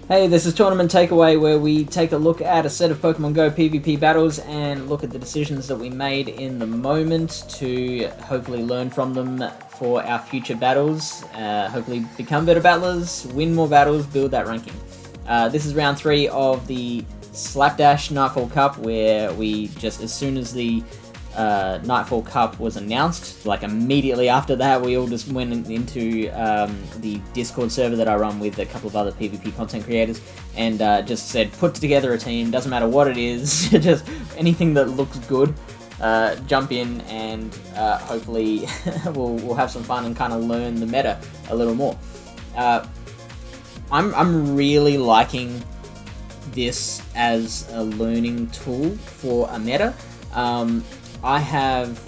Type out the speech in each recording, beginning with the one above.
Hey, this is Tournament Takeaway, where we take a look at a set of Pokemon Go PvP battles and look at the decisions that we made in the moment to hopefully learn from them for our future battles, hopefully become better battlers, win more battles, build that ranking. This is round 3 of the Slapdash Nightfall Cup, where we just, as soon as the Nightfall Cup was announced, like immediately after that, we all just went into the Discord server that I run with a couple of other PvP content creators, and just said, put together a team, doesn't matter what it is, just anything that looks good, jump in, and hopefully we'll have some fun and kind of learn the meta a little more. I'm really liking this as a learning tool for a meta. I have,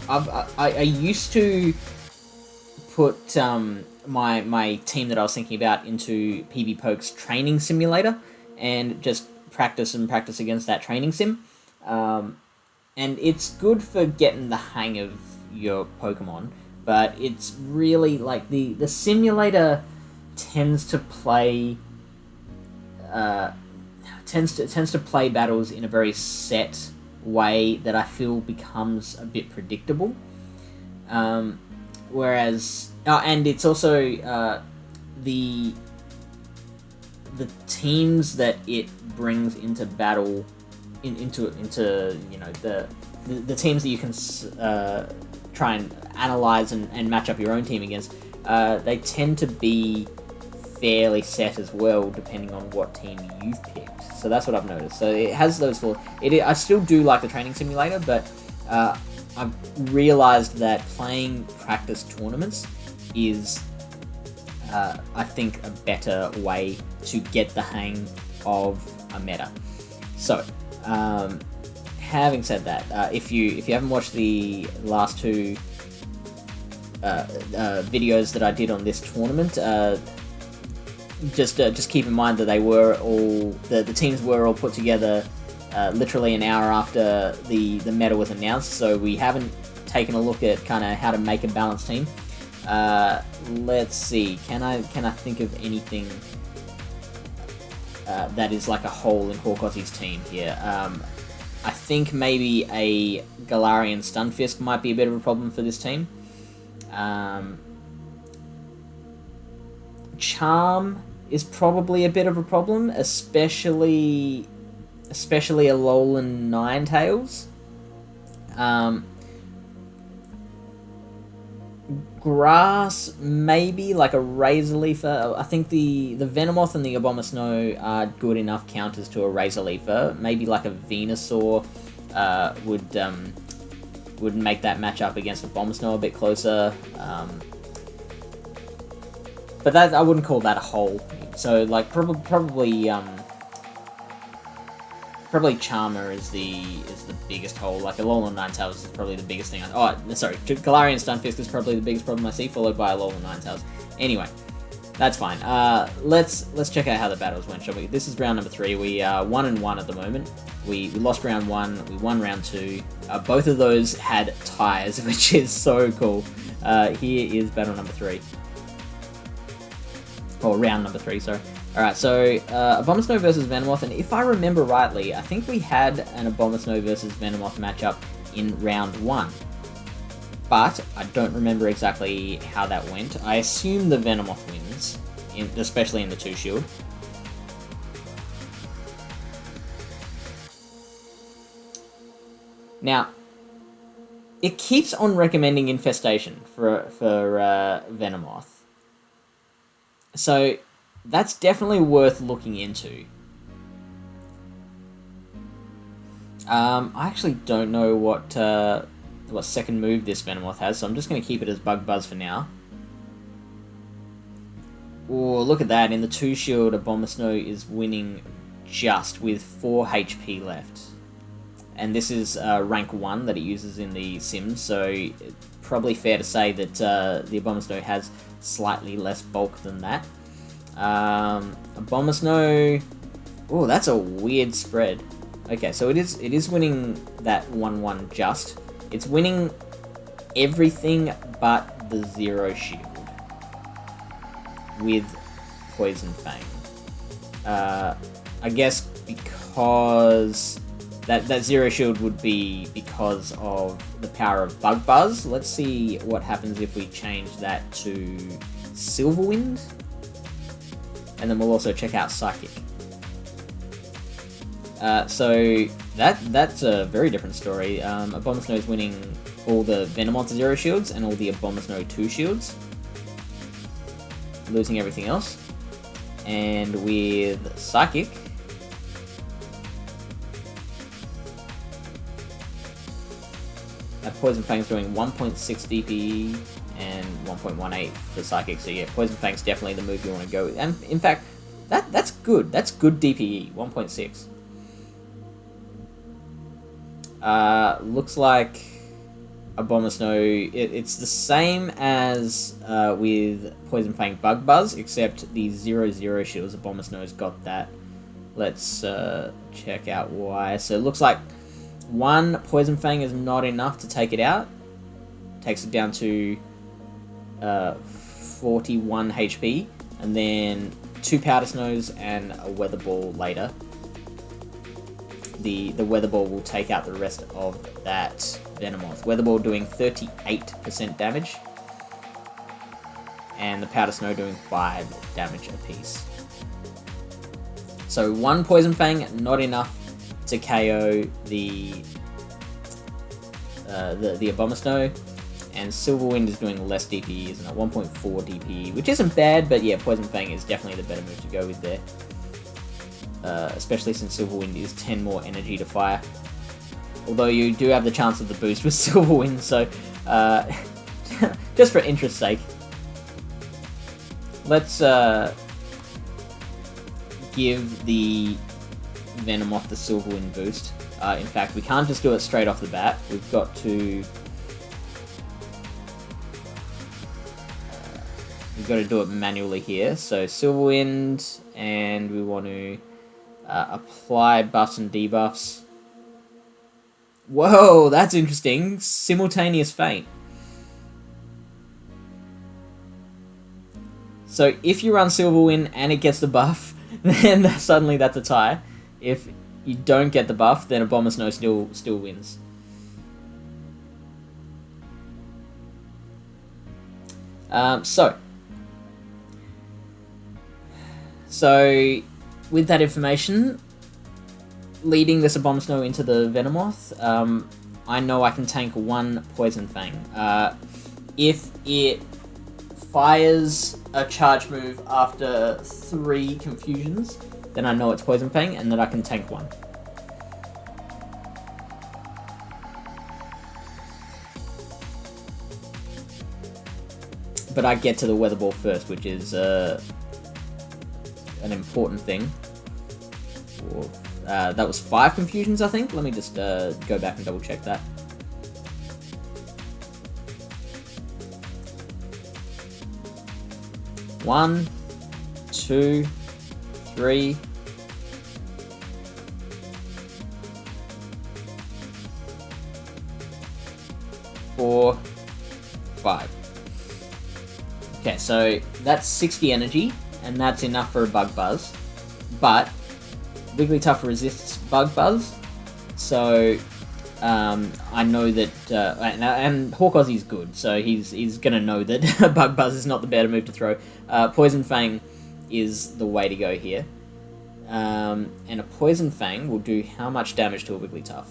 I used to put my team that I was thinking about into PvPoke's training simulator and just practice against that training sim. And it's good for getting the hang of your Pokemon, but it's really like the simulator tends to play tends to play battles in a very set way that I feel becomes a bit predictable. Whereas, and it's also the teams that it brings into battle, into you know the teams that you can try and analyze and match up your own team against. They tend to be fairly set as well, depending on what team you've picked. So that's what I've noticed. So it has those flaws. I still do like the training simulator, but I've realized that playing practice tournaments is, I think, a better way to get the hang of a meta. So, having said that, if you haven't watched the last two videos that I did on this tournament, just keep in mind that they were all the teams were all put together literally an hour after the meta was announced. So we haven't taken a look at kind of how to make a balanced team. Let's see. Can I think of anything that is like a hole in Horkozzi's team here? I think maybe a Galarian Stunfisk might be a bit of a problem for this team. Charm is probably a bit of a problem, especially a Alolan Ninetales. Grass, maybe, like a Razor Leaf. I think the Venomoth and the Abomasnow are good enough counters to a Razor Leafer. Maybe like a Venusaur would make that matchup against Abomasnow a bit closer. But that, I wouldn't call that a hole. So like probably Charmer is the biggest hole. Like Alolan Ninetales is probably the biggest thing. Galarian Stunfisk is probably the biggest problem I see, followed by Alolan Ninetales. Anyway, that's fine. Let's check out how the battles went, shall we? This is round number 3. We are 1-1 at the moment. We lost round 1. We won round 2. Both of those had ties, which is so cool. Here is battle number 3. Or round number 3, sorry. Alright, so Abomasnow versus Venomoth, and if I remember rightly, I think we had an Abomasnow versus Venomoth matchup in round 1. But I don't remember exactly how that went. I assume the Venomoth wins, especially in the 2-shield. Now, it keeps on recommending Infestation for Venomoth. So that's definitely worth looking into. I actually don't know what second move this Venomoth has, so I'm just going to keep it as Bug Buzz for now. Oh, look at that. In the 2-shield, Abomasnow is winning just with 4 HP left. And this is rank 1 that it uses in the Sims, so probably fair to say that the Abomasnow has slightly less bulk than that. Abomasnow... Oh, that's a weird spread. Okay, so it is winning that 1-1 just. It's winning everything but the 0 shield. With Poison Fang. I guess because that zero shield would be because of the power of Bug Buzz. Let's see what happens if we change that to Silver Wind. And then we'll also check out Psychic. So that's a very different story. Abomasnow is winning all the Venomoth 0 shields and all the Abomasnow 2 shields, losing everything else. And with Psychic, Poison Fang's doing 1.6 DPE and 1.18 for Psychic, so yeah, Poison Fang's definitely the move you want to go with. And in fact, that's good. That's good DPE, 1.6. Looks like Abomasnow, it's the same as with Poison Fang Bug Buzz, except the 0/0 shields. Abomasnow's got that. Let's check out why. So it looks like one Poison Fang is not enough to take it out. Takes it down to 41 HP, and then 2 Powder Snows and a Weather Ball later. The Weather Ball will take out the rest of that Venomoth. Weather Ball doing 38% damage, and the Powder Snow doing 5 damage apiece. So one Poison Fang, not enough to KO the Abomasnow, and Silver Wind is doing less DPE, isn't it? 1.4 DPE, which isn't bad, but yeah, Poison Fang is definitely the better move to go with there. Especially since Silver Wind is 10 more energy to fire. Although you do have the chance of the boost with Silver Wind, so just for interest's sake, let's give the Venomoth the Silver Wind boost. In fact, we can't just do it straight off the bat. We've got to do it manually here. So Silver Wind, and we want to apply buffs and debuffs. Whoa, that's interesting. Simultaneous Feint. So if you run Silver Wind and it gets the buff, then suddenly that's a tie. If you don't get the buff, then Abomasnow still wins. So with that information, leading this Abomasnow into the Venomoth, I know I can tank one Poison Fang. If it fires a charge move after 3 confusions, then I know it's Poison Fang, and that I can tank one. But I get to the Weather Ball first, which is an important thing. That was 5 confusions, I think. Let me just go back and double check that. One, 2, 3, 4, 5. Okay, so that's 60 energy, and that's enough for a Bug Buzz. But Wigglytuff resists Bug Buzz, so I know that, and Hawkozzie's good, so he's gonna know that Bug Buzz is not the better move to throw. Poison Fang is the way to go here, and a Poison Fang will do how much damage to a Wigglytuff?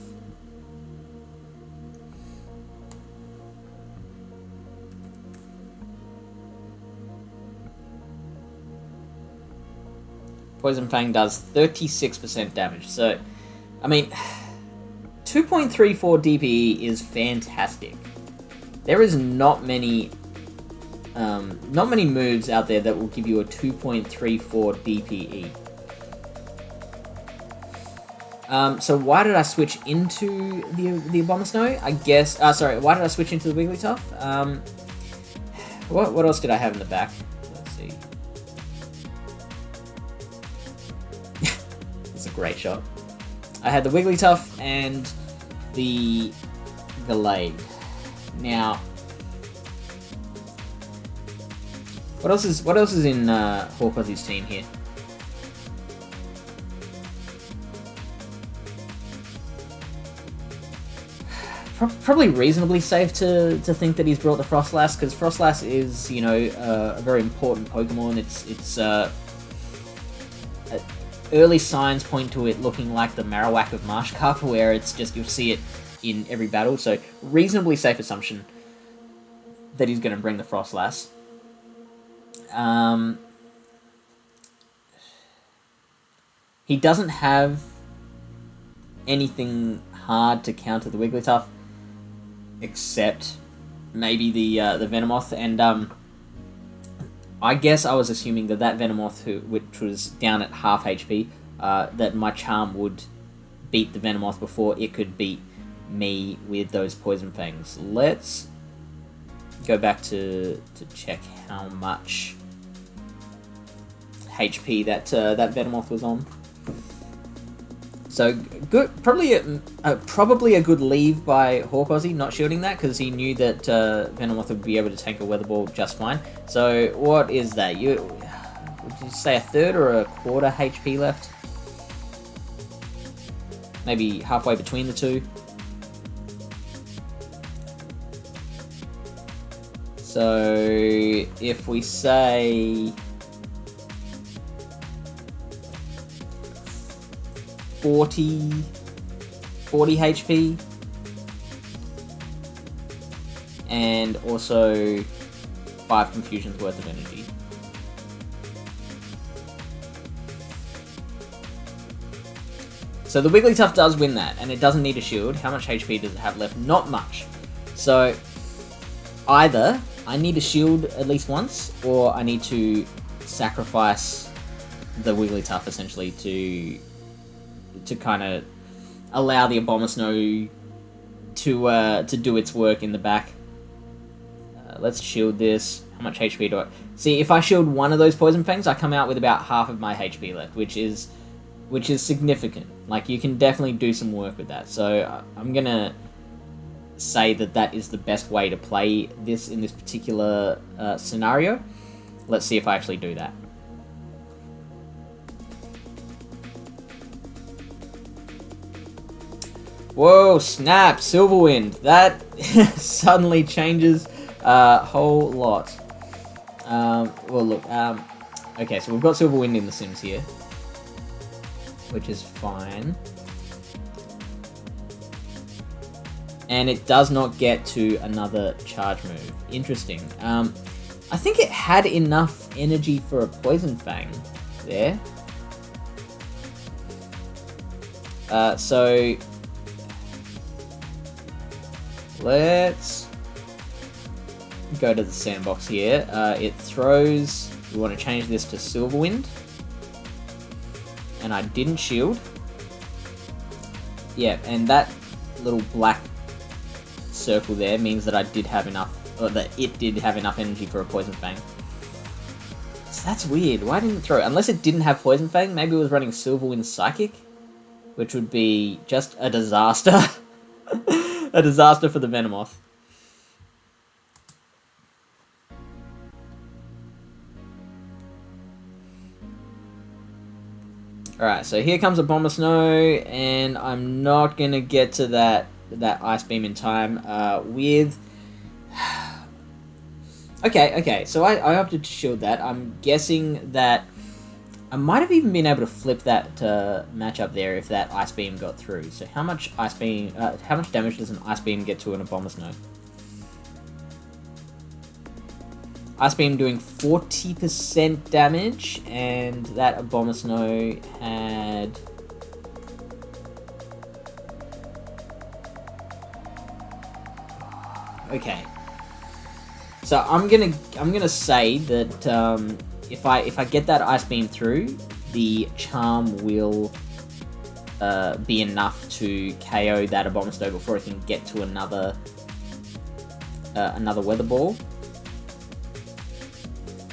Poison Fang does 36% damage, so, I mean, 2.34 DPE is fantastic. There is not many moves out there that will give you a 2.34 DPE. So why did I switch into the Abomasnow? I guess, sorry, why did I switch into the Wigglytuff? What else did I have in the back? Let's see. It's a great shot. I had the Wigglytuff and the Gallade. Now, What else is in Hawkuzzy's team here? Probably reasonably safe to think that he's brought the Frostlass, because Frostlass is, you know, a very important Pokemon. It's early signs point to it looking like the Marowak of Marshcup, where it's just, you'll see it in every battle, so reasonably safe assumption that he's going to bring the Frostlass. He doesn't have anything hard to counter the Wigglytuff, except maybe the Venomoth, and I guess I was assuming that Venomoth, which was down at half HP, that my Charm would beat the Venomoth before it could beat me with those Poison Fangs. Let's go back to check how much HP that Venomoth was on. So good, probably a good leave by Hawkuzzy, not shielding that, because he knew that Venomoth would be able to tank a Weather Ball just fine. So what is that? Would you say a third or a quarter HP left? Maybe halfway between the two. So if we say 40 HP, and also 5 Confusions worth of energy. So the Wigglytuff does win that, and it doesn't need a shield. How much HP does it have left? Not much. So either I need a shield at least once, or I need to sacrifice the Wigglytuff essentially to kind of allow the Abomasnow to do its work in the back. Let's shield this. How much HP do I... See, if I shield one of those Poison Fangs, I come out with about half of my HP left, which is significant. Like, you can definitely do some work with that. So I'm gonna say that is the best way to play this in this particular scenario. Let's see if I actually do that. Whoa, snap, Silverwind. That suddenly changes a whole lot. Well, look, okay, so we've got Silverwind in the Sims here, which is fine. And it does not get to another charge move. Interesting. I think it had enough energy for a Poison Fang there. So let's go to the sandbox here. It throws... We want to change this to Silverwind. And I didn't shield. Yeah, and that little black circle there means that I did have enough, or that it did have enough energy for a Poison Fang. So that's weird. Why didn't it throw it? Unless it didn't have Poison Fang, maybe it was running Silverwind Psychic, which would be just a disaster. A disaster for the Venomoth. Alright, so here comes a Abomasnow, and I'm not going to get to that Ice Beam in time with... Okay, so I opted to shield that. I'm guessing that I might have even been able to flip that matchup there if that Ice Beam got through. So how much Ice Beam, how much damage does an Ice Beam get to an Abomasnow? Ice Beam doing 40% damage, and that Abomasnow had... Okay. So I'm gonna say that if I get that Ice Beam through, the Charm will be enough to KO that Abomasnow before it can get to another Weather Ball.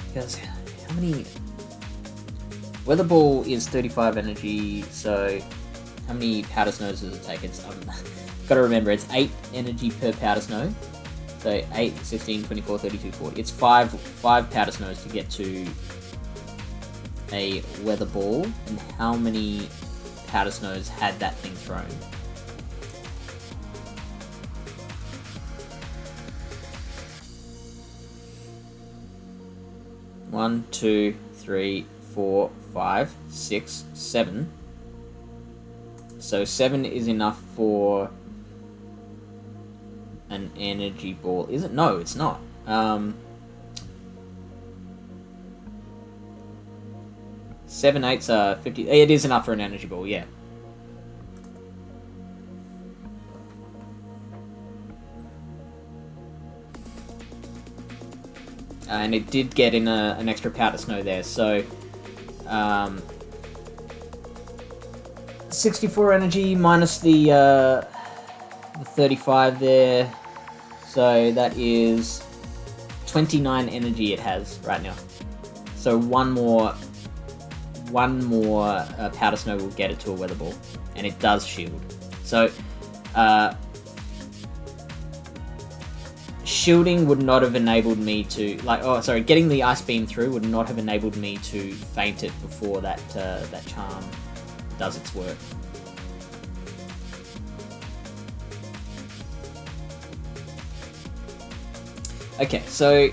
Because how many... Weather Ball is 35 energy, so how many Powder Snows does it take? It's gotta remember, it's 8 energy per Powder Snow. So 8, 16, 24, 32, 40. It's five powder snows to get to a weather ball. And how many powder snows had that thing thrown? One, 2, 3, 4, 5, 6, 7. So 7 is enough for an energy ball. Is it? No, it's not. 7 8s are 50. It is enough for an energy ball, yeah. And it did get in an extra powder snow there, so 64 energy minus the 35 there, so that is 29 energy it has right now. So one more powder snow will get it to a weather ball, and it does shield. So shielding would not have enabled me to, getting the ice beam through would not have enabled me to feint it before that charm does its work. Okay, so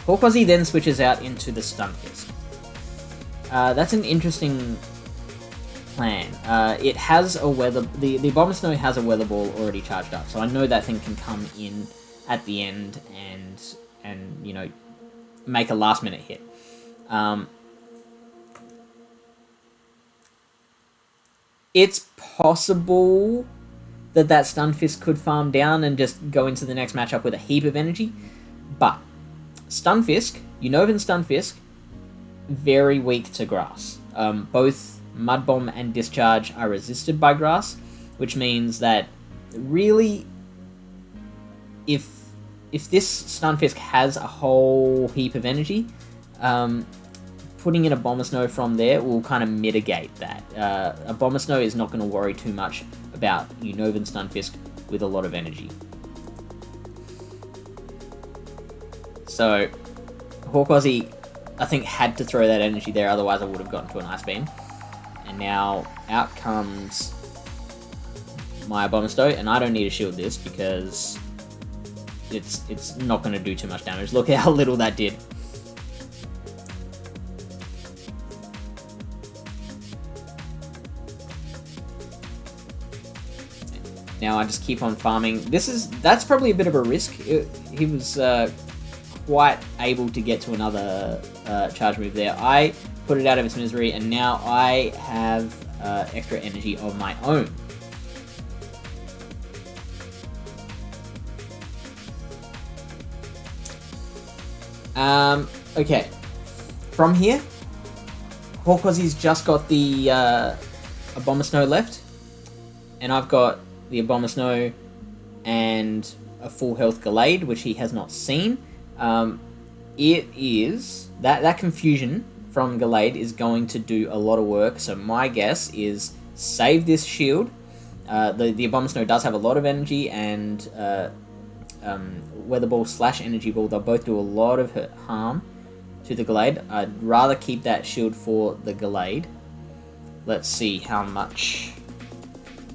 Hawkwazi then switches out into the Stun Fist. That's an interesting plan. It has a weather. The Bomber Snow has a weather ball already charged up, so I know that thing can come in at the end and you know, make a last minute hit. It's possible that Stun Fist could farm down and just go into the next matchup with a heap of energy, but Stunfisk, Unovan Stunfisk, very weak to grass. Both Mud Bomb and Discharge are resisted by grass, which means that really, if this Stunfisk has a whole heap of energy, putting in a Bomber Snow from there will kind of mitigate that. A Bomber Snow is not going to worry too much about Unovan Stunfisk with a lot of energy. So Hawkwazi, I think, had to throw that energy there, otherwise I would have gotten to an Ice Beam. And now out comes my Bomber Snow, and I don't need to shield this because it's not going to do too much damage. Look how little that did. Now I just keep on farming. That's probably a bit of a risk. He was quite able to get to another charge move there. I put it out of its misery, and now I have extra energy of my own. Okay. From here, Hawkwazi's just got the Abomasnow left, and I've got the Abomasnow and a full health Gallade, which he has not seen. It is that confusion from Gallade is going to do a lot of work. So my guess is save this shield. The Abomasnow does have a lot of energy, and Weather Ball / Energy Ball, they'll both do a lot of harm to the Gallade. I'd rather keep that shield for the Gallade. Let's see how much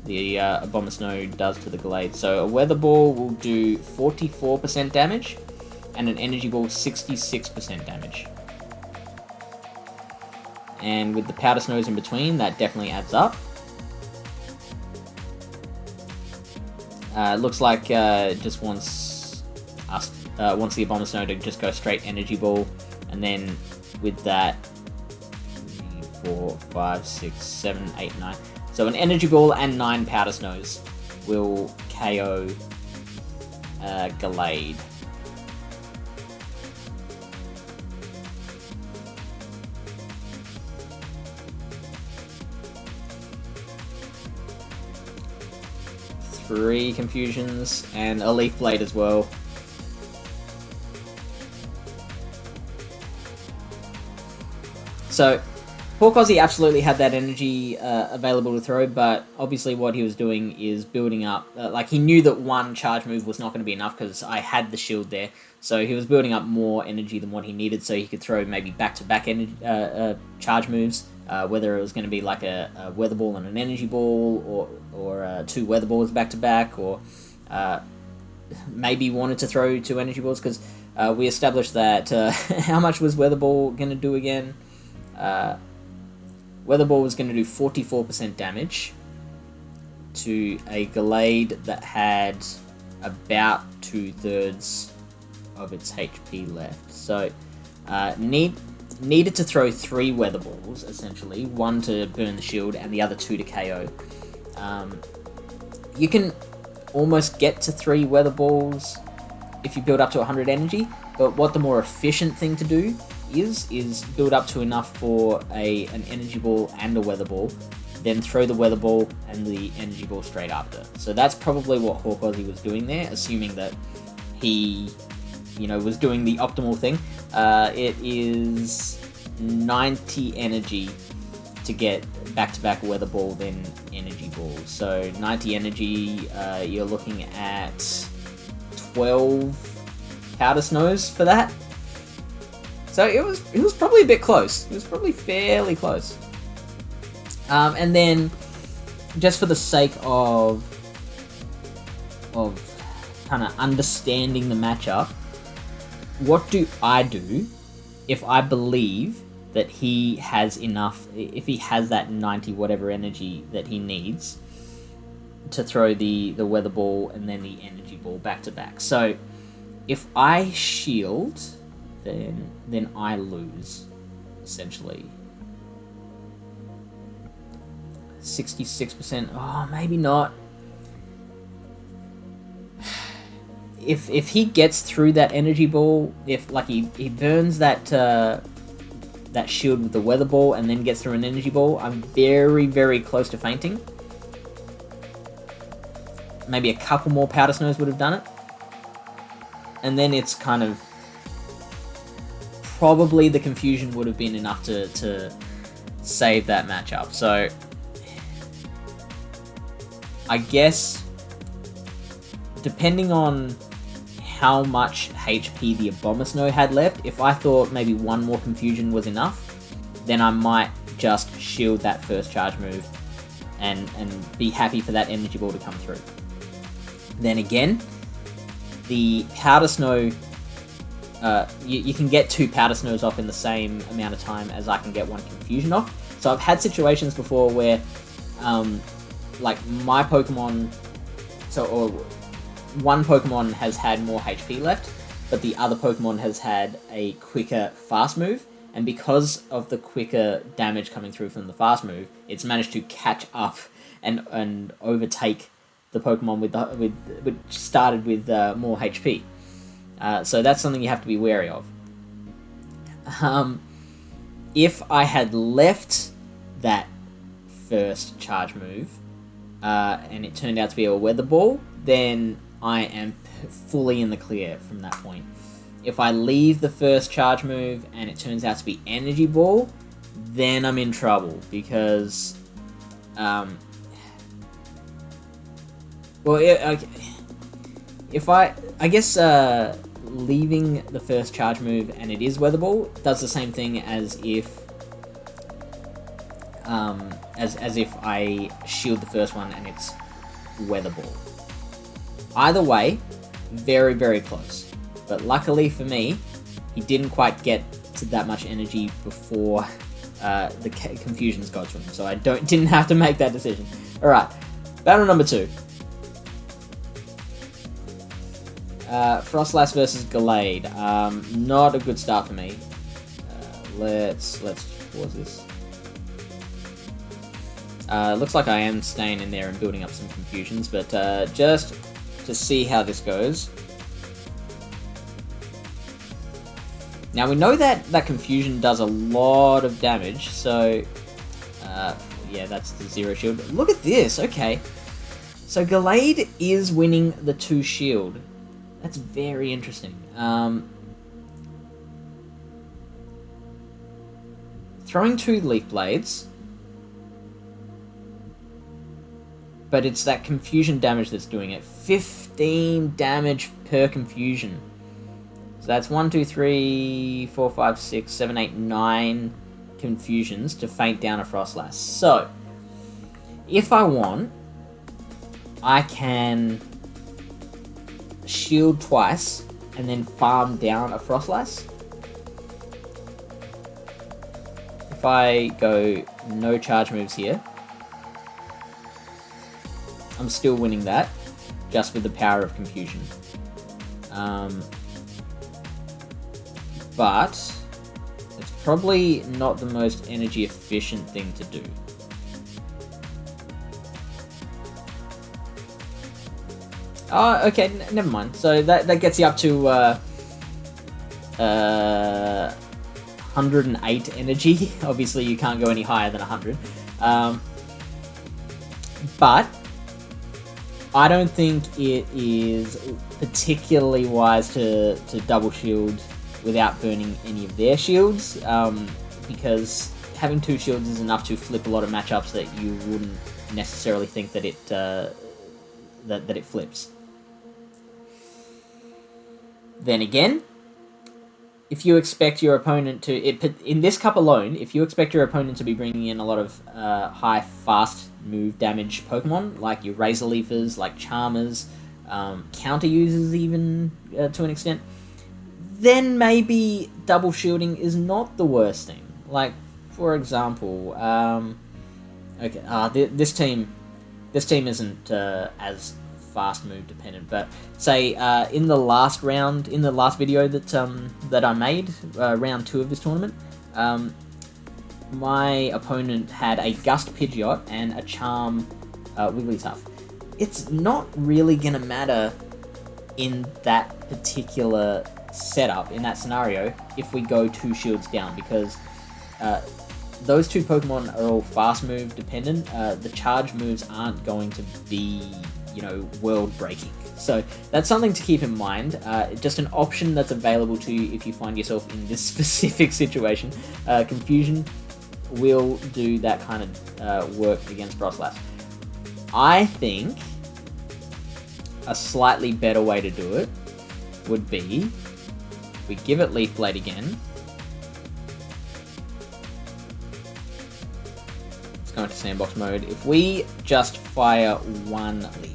the Abomasnow does to the Gallade. So a Weather Ball will do 44% damage, and an Energy Ball 66% damage. And with the Powder Snows in between, that definitely adds up. Looks like just wants the Abomasnow to just go straight Energy Ball, and then with that 3, 4, 5, 6, 7, 8, 9. So an Energy Ball and 9 Powder Snows will KO Gallade. Three Confusions and a Leaf Blade as well. So Horkozzy absolutely had that energy available to throw, but obviously what he was doing is building up. Like, he knew that one charge move was not going to be enough because I had the shield there. So he was building up more energy than what he needed, so he could throw maybe back-to-back charge moves, whether it was going to be like a weather ball and an energy ball, or two weather balls back-to-back, or maybe wanted to throw two energy balls, because we established that how much was weather ball going to do again? Weather ball was going to do 44% damage to a Gallade that had about 2/3 of its HP left. So needed to throw 3 weather balls, essentially. 1 to burn the shield and the other 2 to KO. You can almost get to 3 weather balls if you build up to 100 energy, but what the more efficient thing to do is build up to enough for an energy ball and a weather ball, then throw the weather ball and the energy ball straight after. So that's probably what Horkozzy was doing there, assuming that he, was doing the optimal thing. It is 90 energy to get back-to-back weather ball, then energy ball. So 90 energy, you're looking at 12 powder snows for that. So it was probably a bit close. It was probably fairly close. And then, just for the sake of kind of understanding the matchup, what do I do if I believe that he has enough, if he has that 90 whatever energy that he needs to throw the weather ball and then the energy ball back to back? So if I shield, then I lose, essentially. 66%. Oh, maybe not. If he gets through that energy ball, if like he burns that that shield with the weather ball and then gets through an energy ball, I'm very, very close to fainting. Maybe a couple more powder snows would have done it. And then it's kind of, probably the confusion would have been enough to save that matchup. So I guess, depending on how much HP the Abomasnow had left, if I thought maybe one more confusion was enough, then I might just shield that first charge move and be happy for that energy ball to come through. Then again, the powder snow, you can get 2 powder snows off in the same amount of time as I can get 1 confusion off. So I've had situations before where, like, my Pokemon, or one Pokemon has had more HP left, but the other Pokemon has had a quicker fast move, and because of the quicker damage coming through from the fast move, it's managed to catch up and overtake the Pokemon which started with more HP. So that's something you have to be wary of. If I had left that first charge move, and it turned out to be a weather ball, then I am fully in the clear from that point. If I leave the first charge move and it turns out to be energy ball, then I'm in trouble, because if I guess leaving the first charge move and it is weather ball does the same thing as if as if I shield the first one and it's weather ball. Either way, very, very close. But luckily for me, he didn't quite get to that much energy before the confusions got to him, so I didn't have to make that decision. All right, battle number 2. Frostlass versus Gallade. Not a good start for me. Let's pause this. Looks like I am staying in there and building up some confusions, but just to see how this goes. Now we know that confusion does a lot of damage, so yeah, that's the 0 shield. Look at this, okay. So Gallade is winning the 2 shield. That's very interesting. throwing 2 Leaf Blades, but it's that confusion damage that's doing it. 15 damage per confusion. So that's 1, 2, 3, 4, 5, 6, 7, 8, 9 confusions to faint down a Frostlass. So, if I want, I can shield twice and then farm down a Frostlass. If I go no charge moves here, I'm still winning that, just with the power of confusion. But it's probably not the most energy efficient thing to do. Oh, okay, never mind. So that gets you up to 108 energy. Obviously, you can't go any higher than 100. But I don't think it is particularly wise to double shield without burning any of their shields, because having 2 shields is enough to flip a lot of matchups that you wouldn't necessarily think that it that it flips. Then again, if you expect your opponent to... in this cup alone, if you expect your opponent to be bringing in a lot of high, fast move damage Pokemon, like your Razor Leafers, like Charmers, counter users even, to an extent, then maybe double shielding is not the worst thing. Like, for example, okay, this team isn't as fast move dependent, but say in the last round, in the last video that I made, round 2 of this tournament, my opponent had a Gust Pidgeot and a Charm Wigglytuff. It's not really gonna matter in that particular setup, in that scenario, if we go 2 shields down, because those 2 Pokemon are all fast move dependent. The charge moves aren't going to be, you know, world breaking. So that's something to keep in mind. Just an option that's available to you if you find yourself in this specific situation. Confusion will do that kind of work against Frostlass. I think a slightly better way to do it would be if we give it Leaf Blade again. Let's go into sandbox mode. If we just fire 1 Leaf Blade.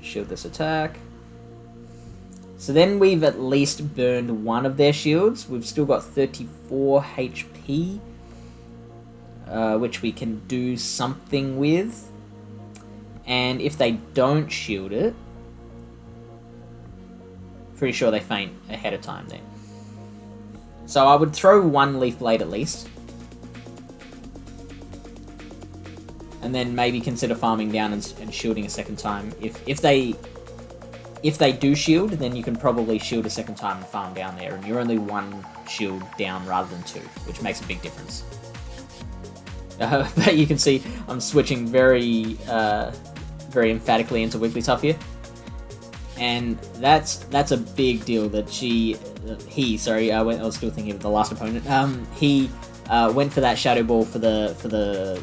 Shield this attack. So then we've at least burned 1 of their shields. We've still got 34 HP, which we can do something with. And if they don't shield it, pretty sure they faint ahead of time then. So I would throw 1 Leaf Blade at least. And then maybe consider farming down and shielding a second time. If they do shield, then you can probably shield a second time and farm down there, and you're only 1 shield down rather than 2, which makes a big difference. But you can see I'm switching very very emphatically into Wigglytuff here, and that's a big deal that I was still thinking of the last opponent. He went for that Shadow Ball for the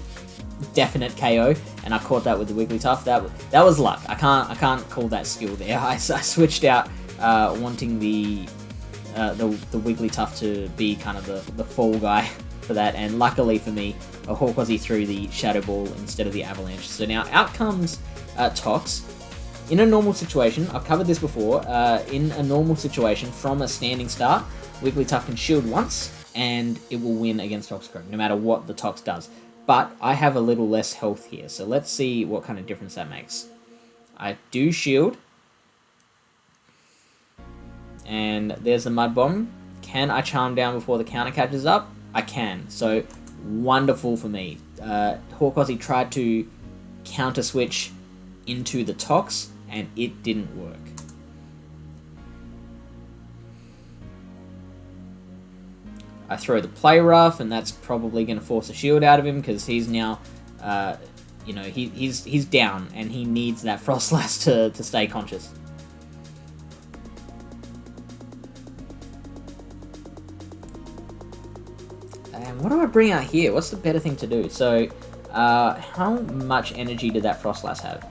definite KO, and I caught that with the Wigglytuff. That was luck. I can't call that skill there. I switched out wanting the Wigglytuff to be kind of the fall guy for that, and luckily for me, a Hawkosy threw the Shadow Ball instead of the Avalanche. So now out comes Tox. In a normal situation, I've covered this before, in a normal situation, from a standing start, Wigglytuff can shield once, and it will win against Toxicroak, no matter what the Tox does. But I have a little less health here, so let's see what kind of difference that makes. I do shield. And there's the Mud Bomb. Can I Charm Down before the counter catches up? I can. So, wonderful for me. Hawkosy tried to counter switch into the Tox, and it didn't work. I throw the Play Rough, and that's probably going to force a shield out of him because he's now, he's down, and he needs that Frostlass to stay conscious. And what do I bring out here? What's the better thing to do? So, how much energy did that Frostlass have?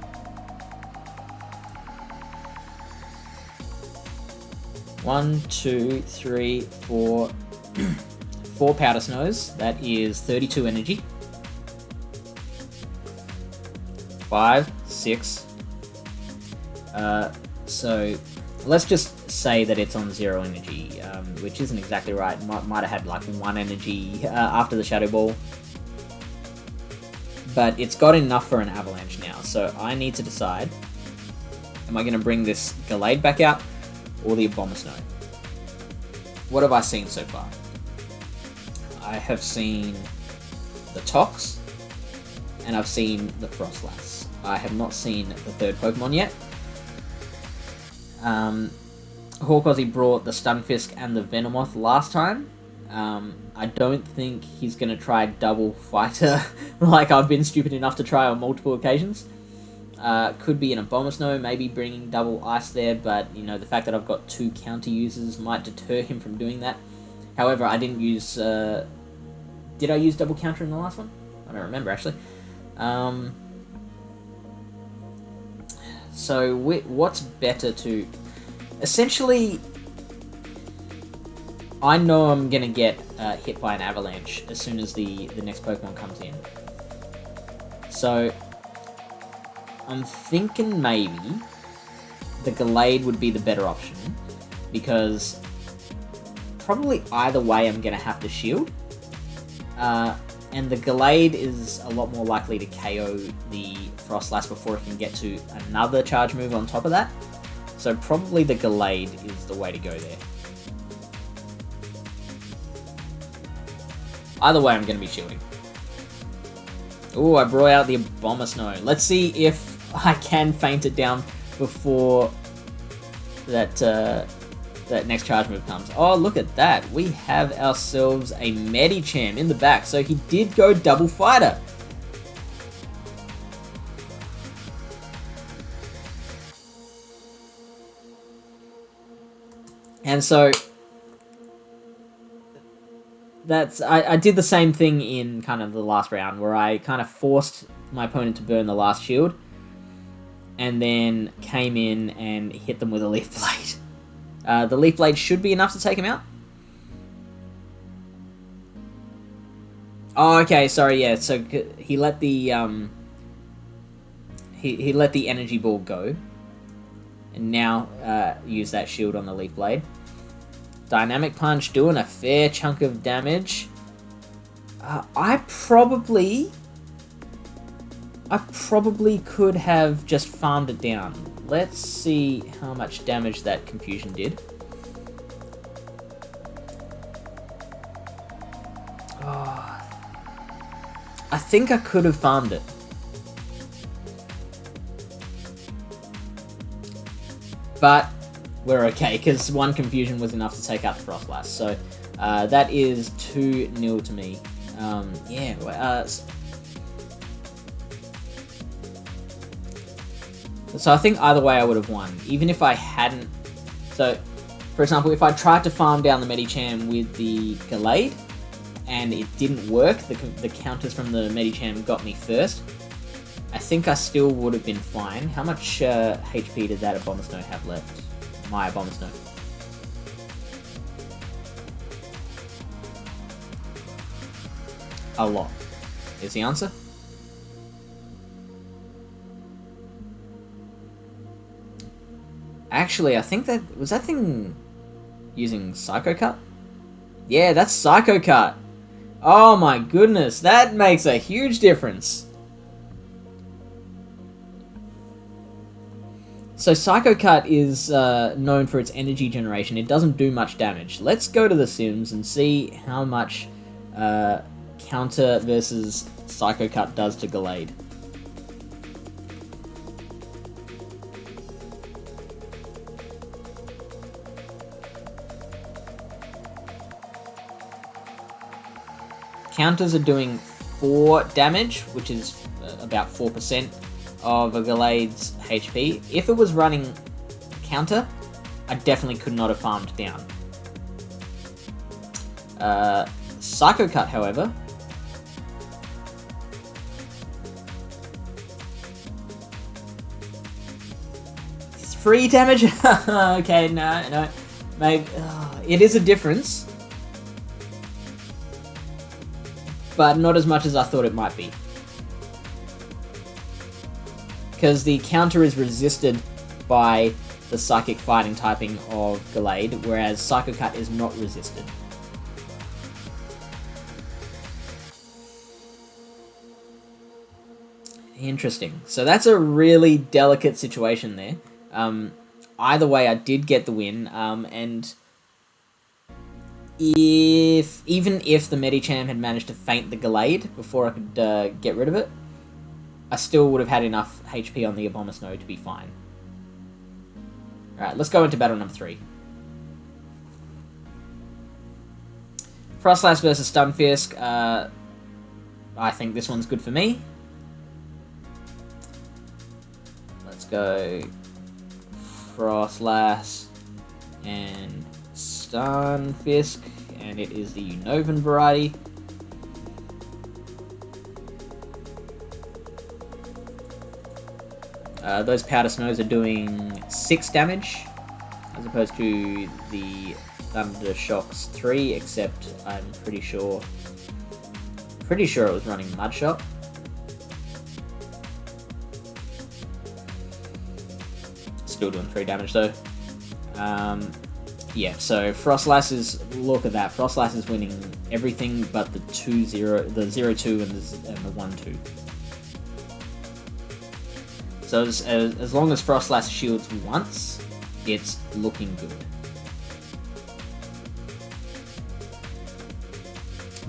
One, two, three, four, 4 Powder Snows. That is 32 energy. 5, 6. So let's just say that it's on 0 energy, which isn't exactly right. Might have had like 1 energy after the Shadow Ball. But it's got enough for an Avalanche now, so I need to decide, am I going to bring this Gallade back out, or the Abomasnow? What have I seen so far? I have seen the Tox, and I've seen the Frostlass. I have not seen the third Pokemon yet. Hawkozzy brought the Stunfisk and the Venomoth last time. I don't think he's going to try double Fighter like I've been stupid enough to try on multiple occasions. Could be an Abomasnow, maybe bringing double Ice there, but you know, the fact that I've got 2 counter users might deter him from doing that. However, I didn't use... did I use double counter in the last one? I don't remember, actually. So, what's better to... Essentially, I know I'm going to get hit by an Avalanche as soon as the next Pokemon comes in. So, I'm thinking maybe the Gallade would be the better option, because probably either way I'm going to have to shield. And the Gallade is a lot more likely to KO the Frostlass before it can get to another charge move on top of that. So probably the Gallade is the way to go there. Either way, I'm going to be shielding. Ooh, I brought out the Abomasnow. Let's see if I can feint it down before that that next charge move comes. Oh, look at that. We have ourselves a Medicham in the back. So he did go double Fighter. And so that's I did the same thing in kind of the last round, where I kind of forced my opponent to burn the last shield and then came in and hit them with a Leaf Blade. The Leaf Blade should be enough to take him out. Oh, okay, sorry, yeah. So he let the he let the Energy Ball go, and now use that shield on the Leaf Blade. Dynamic Punch doing a fair chunk of damage. I probably could have just farmed it down. Let's see how much damage that Confusion did. Oh, I think I could have farmed it. But we're okay, because 1 Confusion was enough to take out the Frostlass. So that is 2-0 to me. Yeah. So I think either way I would have won, even if I hadn't... So, for example, if I tried to farm down the Medicham with the Gallade, and it didn't work, the counters from the Medicham got me first, I think I still would have been fine. How much HP did that Abomasnow have left? My Abomasnow. A lot is the answer. Actually, I think that... Was that thing using Psycho Cut? Yeah, that's Psycho Cut. Oh my goodness, that makes a huge difference. So Psycho Cut is known for its energy generation. It doesn't do much damage. Let's go to the Sims and see how much counter versus Psycho Cut does to Gallade. counters are doing 4 damage, which is about 4% of a Galade's HP. If it was running counter, I definitely could not have farmed down. Psycho Cut, however, free damage. Okay, no, maybe it is a difference, but not as much as I thought it might be, because the counter is resisted by the Psychic Fighting typing of Gallade, whereas Psycho Cut is not resisted. Interesting. So that's a really delicate situation there. Either way, I did get the win, and even if the Medicham had managed to feint the Gallade before I could get rid of it, I still would have had enough HP on the Abomasnow to be fine. Alright, let's go into battle number 3. Frostlass versus Stunfisk. I think this one's good for me. Let's go Frostlass and Stunfisk, and it is the Unnovan variety. Those Powder Snows are doing 6 damage, as opposed to the Thunder Shocks 3, except I'm pretty sure it was running Mud Shot. Still doing 3 damage though. Yeah, so Frostlass is, look at that, Frostlass is winning everything but the 2-0, the 0-2 and the 1-2. So as long as Frostlass shields once, it's looking good.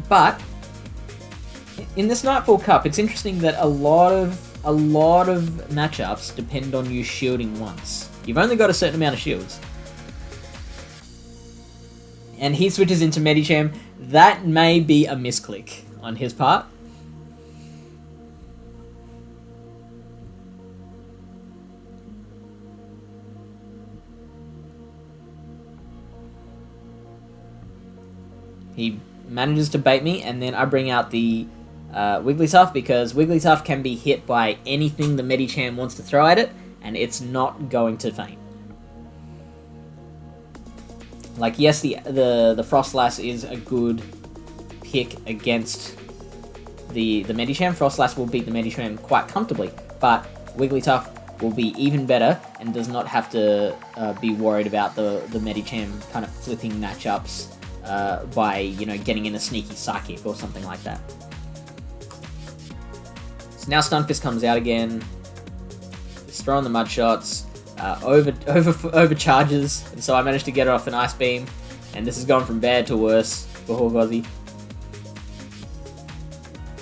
But in this Nightfall Cup, it's interesting that a lot of matchups depend on you shielding once. You've only got a certain amount of shields. And he switches into Medicham. That may be a misclick on his part. He manages to bait me, and then I bring out the Wigglytuff, because Wigglytuff can be hit by anything the Medicham wants to throw at it, and it's not going to faint. Like, yes, the Frostlass is a good pick against the Medicham. Frostlass will beat the Medicham quite comfortably, but Wigglytuff will be even better and does not have to be worried about the Medicham kind of flipping matchups by, you know, getting in a sneaky Psychic or something like that. So now Stunfisk comes out again. It's throwing the Mud Shots. Overcharges, and so I managed to get it off an Ice Beam, and this has gone from bad to worse for Horgozzy.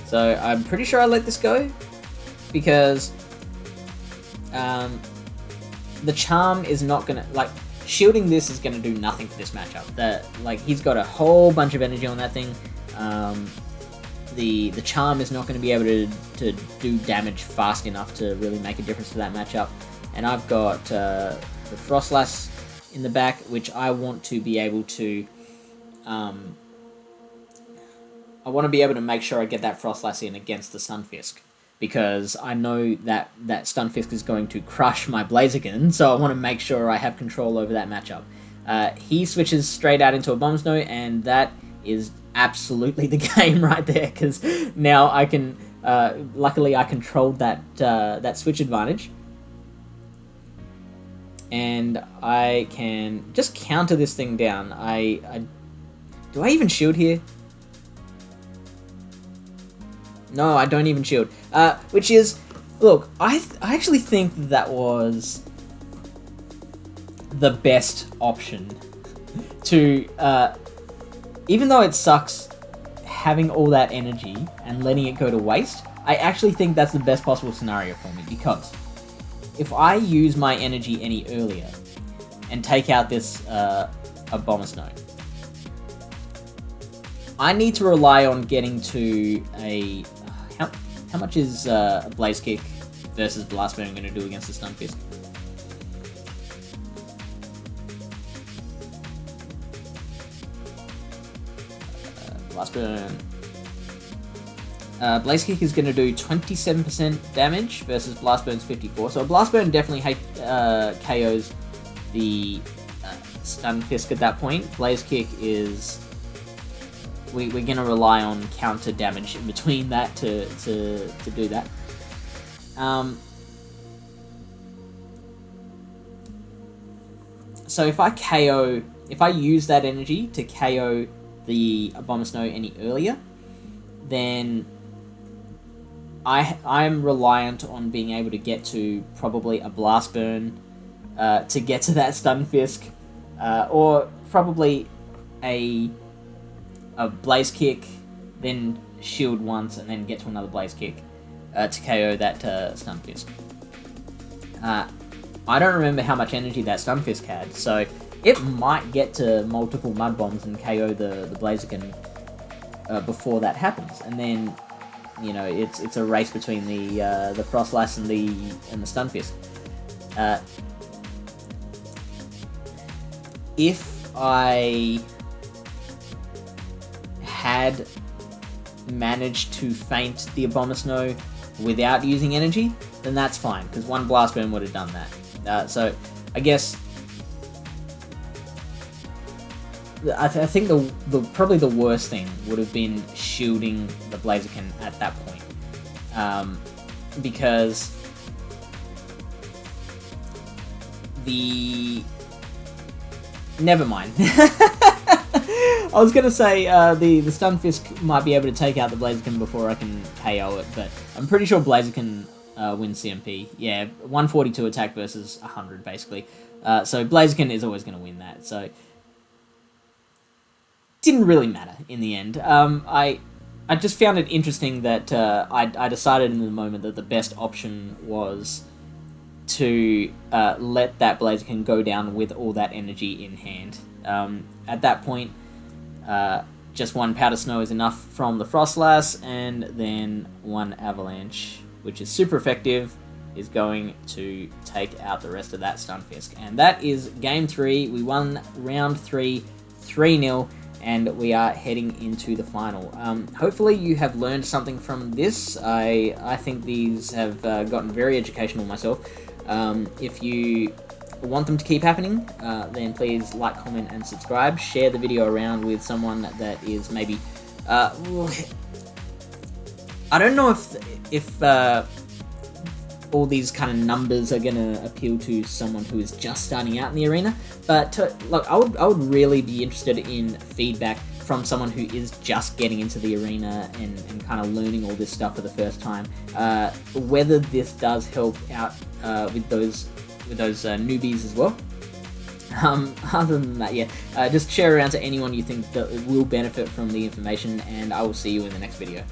So I'm pretty sure I let this go, because the Charm is not gonna, like, shielding this is gonna do nothing for this matchup. Like, he's got a whole bunch of energy on that thing. The Charm is not going to be able to do damage fast enough to really make a difference to that matchup. And I've got the Frostlass in the back, which I want to be able to... I want to be able to make sure I get that Frostlass in against the Stunfisk, because I know that Stunfisk is going to crush my Blaziken, so I want to make sure I have control over that matchup. He switches straight out into a Abomasnow, and that is absolutely the game right there, because now I can... luckily, I controlled that switch advantage. And I can just counter this thing down. Do I even shield here? No, I don't even shield. Which is, look, I actually think that was the best option to, even though it sucks having all that energy and letting it go to waste, I actually think that's the best possible scenario for me, because if I use my energy any earlier and take out this Abomasnow, I need to rely on getting to a... How much is a Blaze Kick versus Blast Burn going to do against the Stun Fist? Blast Burn. Blaze Kick is going to do 27% damage versus Blast Burn's 54. So Blast Burn definitely KOs the Stun Fist at that point. Blaze Kick is... We're going to rely on counter damage in between that to do that. So if I use that energy to KO the Abomasnow any earlier, then I'm reliant on being able to get to probably a Blast Burn to get to that Stun Fisk, or probably a Blaze Kick, then shield once, and then get to another Blaze Kick to KO that Stun Fisk. I don't remember how much energy that Stun Fisk had, so it might get to multiple Mud Bombs and KO the Blaziken before that happens, and then you know it's a race between the Frostlass and the Stun Fisk. If I had managed to feint the Abomasnow without using energy, then that's fine, because one Blast Burn would have done that. So I guess I think probably the worst thing would have been shielding the Blaziken at that point, because never mind. I was gonna say the Stun Fisk might be able to take out the Blaziken before I can KO it, but I'm pretty sure Blaziken wins CMP. Yeah, 142 attack versus 100 basically. So Blaziken is always gonna win that. So didn't really matter in the end. I just found it interesting that I decided in the moment that the best option was to let that Blaziken go down with all that energy in hand. At that point, just one Powder Snow is enough from the Frostlass, and then one Avalanche, which is super effective, is going to take out the rest of that Stun Fisk. And that is Game 3. We won Round 3, 3-0, and we are heading into the final. Hopefully you have learned something from this. I think these have gotten very educational myself. If you want them to keep happening, then please like, comment, and subscribe. Share the video around with someone that is maybe... I don't know if all these kind of numbers are going to appeal to someone who is just starting out in the arena, but look, I would really be interested in feedback from someone who is just getting into the arena and kind of learning all this stuff for the first time. Whether this does help out with those newbies as well. Other than that, yeah, just share around to anyone you think that will benefit from the information, and I will see you in the next video.